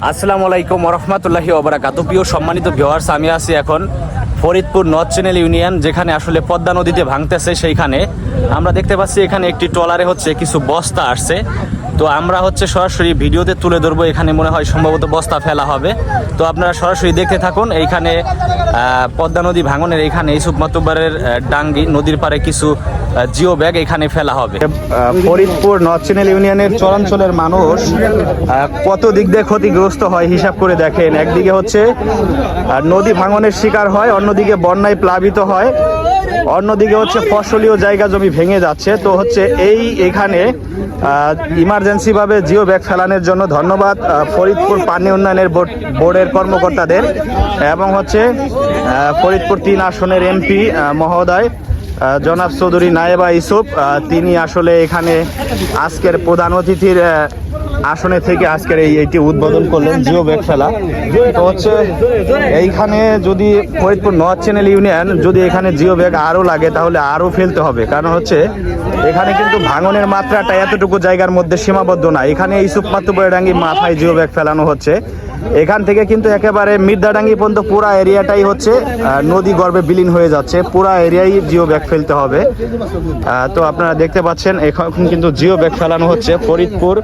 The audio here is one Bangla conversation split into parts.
আসসালামু আলাইকুম ওরহমাতুল্লাহি ওবারাকাতুহু। প্রিয় সম্মানিত ভিউয়ার্স, আমি আছি এখন ফরিদপুর নর্থ চ্যানেল ইউনিয়ন, যেখানে আসলে পদ্মা নদীতে ভাঙতেছে। সেইখানে আমরা দেখতে পাচ্ছি এখানে একটি ট্রলারে কিছু বস্তা আসছে। তো আমরা সরাসরি ভিডিওতে তুলে ধরবো। এখানে মনে হয় সম্ভবত বস্তা ফেলা হবে। তো আপনারা সরাসরি দেখতে থাকুন। এইখানে পদ্মা নদী ভাঙনের এইখানে ইউসুফ মাতুব্বরের ডাঙ্গি নদীর পারে কিছু জিও ব্যাগ এখানে ফেলা হবে। ফরিদপুর নর্থ চ্যানেল ইউনিয়নের চরাঞ্চলের মানুষ কত দিক দিয়ে ক্ষতিগ্রস্ত হয় হিসাব করে দেখেন। একদিকে নদী ভাঙনের শিকার হয়, অন্যদিকে বন্যায় প্লাবিত হয়, অন্যদিকে ফসলীয় জায়গা জমি ভেঙে যাচ্ছে। তো এইখানে ইমার্জেন্সি ভাবে জিও ব্যাগ ফেলানোর জন্য ধন্যবাদ ফরিদপুর পানি উন্নয়নের বোর্ডের কর্মকর্তাদের এবং ফরিদপুর 3 আসনের এমপি মহোদয় জনাব চৌধুরী নায়েবা ইউসুফ। তিনি আসলে এখানে আজকের প্রধান অতিথির আসনে থেকে আজকের এইটি উদ্বোধন করলেন জিও ব্যাগ ফেলা। তো এইখানে যদি ফরিদপুর নর্থ চ্যানেল ইউনিয়ন যদি এখানে জিও ব্যাগ আরও লাগে তাহলে আরও ফেলতে হবে। কারণ এখানে কিন্তু ভাঙনের মাত্রাটা এতটুকু জায়গার মধ্যে সীমাবদ্ধ না। এখানে ইউসুফ মাতুব্বরের ডাঙ্গি মাথায় জিও ব্যাগ ফেলানো হচ্ছে। এখান থেকে কিন্তু একেবারে মির্দাডাঙ্গি পর্যন্ত পুরা এরিয়াটাই নদী গর্ভে বিলীন হয়ে যাচ্ছে। পুরা এরিয়ায় জিও ব্যাগ ফেলতে হবে। তো আপনারা দেখতে পাচ্ছেন এখন কিন্তু জিও ব্যাগ ফেলানো হচ্ছে ফরিদপুর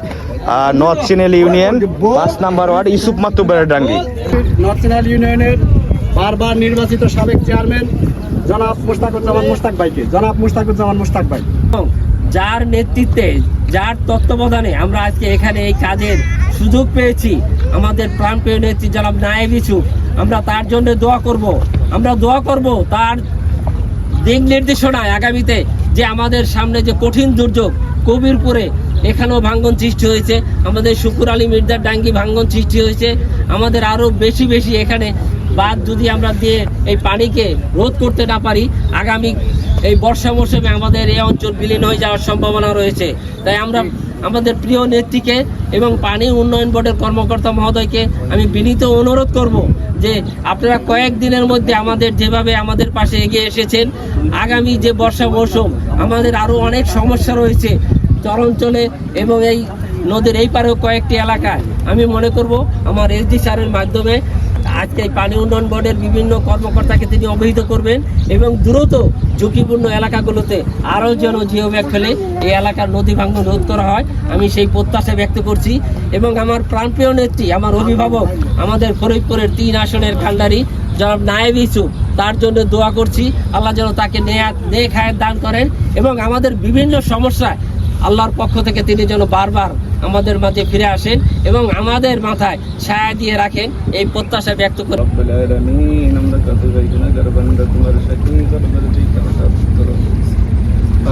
নর্থ চ্যানেল ইউনিয়ন 5 নম্বর word Yusuf মাতুব্বরের Dangi. North channel ইউনিয়নের বারবার নির্বাচিত সাবেক চেয়ারম্যান জনাব মুশতাকুজ্জামান মুশতাক ভাই, যার নেতৃত্বে, যার তত্ত্বাবধানে আমরা আজকে এখানে এই কাজের সুযোগ পেয়েছি, আমাদের প্রাণপ্রিয় নেত্রী জনাব নায়েব ইউসুফ, আমরা তার জন্য দোয়া করব তার দিক নির্দেশনায় আগামীতে যে আমাদের সামনে যে কঠিন দুর্যোগ কবিরপুরে এখানেও ভাঙ্গন সৃষ্টি হয়েছে, আমাদের শুকুর আলী মির্জার ডাঙ্গি ভাঙ্গন সৃষ্টি হয়েছে, আমাদের আরও বেশি এখানে বাদ যদি আমরা দিয়ে এই পানিকে রোধ করতে না পারি, আগামী এই বর্ষা মৌসুমে আমাদের এই অঞ্চল বিলীন হয়ে যাওয়ার সম্ভাবনা রয়েছে। তাই আমরা আমাদের প্রিয় নেত্রীকে এবং পানি উন্নয়ন বোর্ডের কর্মকর্তা মহোদয়কে আমি বিনীত অনুরোধ করব যে আপনারা কয়েকদিনের মধ্যে যেভাবে আমাদের পাশে এগিয়ে এসেছেন, আগামী যে বর্ষা মৌসুম আমাদের আরও অনেক সমস্যা রয়েছে চরাঞ্চলে এবং এই নদীর এই পারেও কয়েকটি এলাকায়, আমি মনে করব আমার এসডি স্যারের মাধ্যমে আজকে পানি উন্নয়ন বোর্ডের বিভিন্ন কর্মকর্তাকে তিনি অবহিত করবেন এবং দ্রুত ঝুঁকিপূর্ণ এলাকাগুলোতে আরও যেন জিও ব্যাগ ফেলে এই এলাকার নদী ভাঙন রোধ করা হয়, আমি সেই প্রত্যাশা ব্যক্ত করছি। এবং আমার প্রাণপ্রিয় নেত্রী, আমার অভিভাবক, আমাদের ফরিদপুরের 3 আসনের কান্ডারি জনাব নায়েব ইউসুফ, তার জন্য দোয়া করছি আল্লাহ যেন তাকে নেক হায়াত দান করেন এবং আমাদের বিভিন্ন সমস্যায় আল্লাহর পক্ষ থেকে তিনি যেন বারবার আমাদের মাঝে ফিরে আসেন এবং আমাদের মাথায় ছায়া দিয়ে রাখেন, এই প্রত্যাশা ব্যক্ত করেন।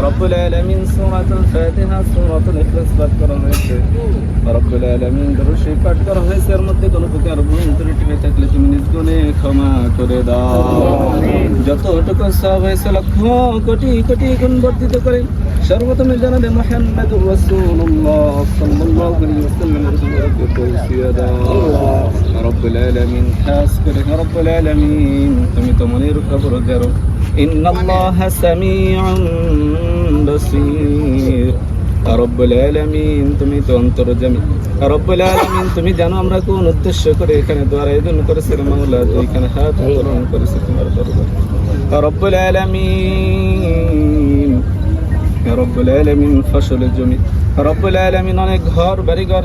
রব্বুল আলামিন সূরাতুল ফাতিহা সূরাতুল ইখলাস পাঠ করা হয়েছে। রব্বুল আলামিন দরুদ পাঠ করা হয়েছে। এর মধ্যে কোনো প্রকার ভুল ত্রুটি হয়ে থাকলে তুমি নিজ গুণে ক্ষমা করে দাও। যতটুকু সওয়াব হয়েছে লক্ষ কোটি গুণ বর্ধিত করে সর্বপ্রথম জানাবে মুহাম্মাদুর রাসূলুল্লাহ সাল্লাল্লাহু আলাইহি ওয়াসাল্লামের সুন্নাতকে পৌঁছিয়ে দাও। রব্বুল আলামিন খাস করে রব্বুল আলামিন তুমি তো মনের খবর জানো। ইন্নাল্লাহা সামিউন বাসীর। রব্বুল আলামিন তুমি তো অন্তর্যামী। রব্বুল আলামিন তুমি জানো আমরা কোন উদ্দেশ্য করে এখানে দোয়ার আয়োজন করেছি মাওলা, এখানে হাত গ্রহণ করেছি তোমার দরবারে। রব্বুল আলামিন রব্বুল আলামিন ফসলের জমি, রব্বুল আলামিন অনেক ঘর বাড়িঘর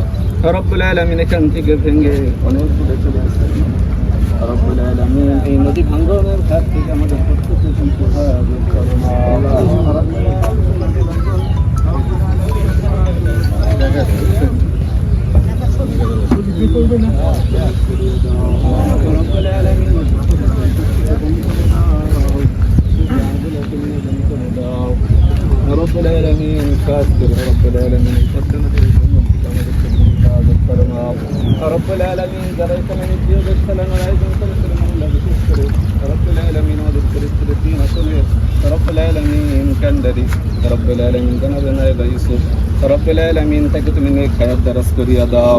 রব্বুল আলামিন এখান থেকে ভেঙে অনেক দূরে চলে গেছে। রব্বুল আলামিন এই নদী ভাঙ্গনের হাত থেকে আমাদের প্রত্যেককে হেফাজত করো। রব্বুল আলামিন খাস করে রব্বুল আলামিন রব্বুল আলামিন যারা এখানে জিও ব্যাগ ফেলানোর আয়োজন করেছিল মাওলা, বিশেষ করে রব্বুল আলামিন আমাদের ফরিদপুরের 3 আসনের রব্বুল আলামিন কান্ডারি রব্বুল আলামিন জানাবে নায়েব ইউসুফ, রব্বুল আলামিন তাকে তুমি নেক হায়াত দারাজ করিয়া দাও।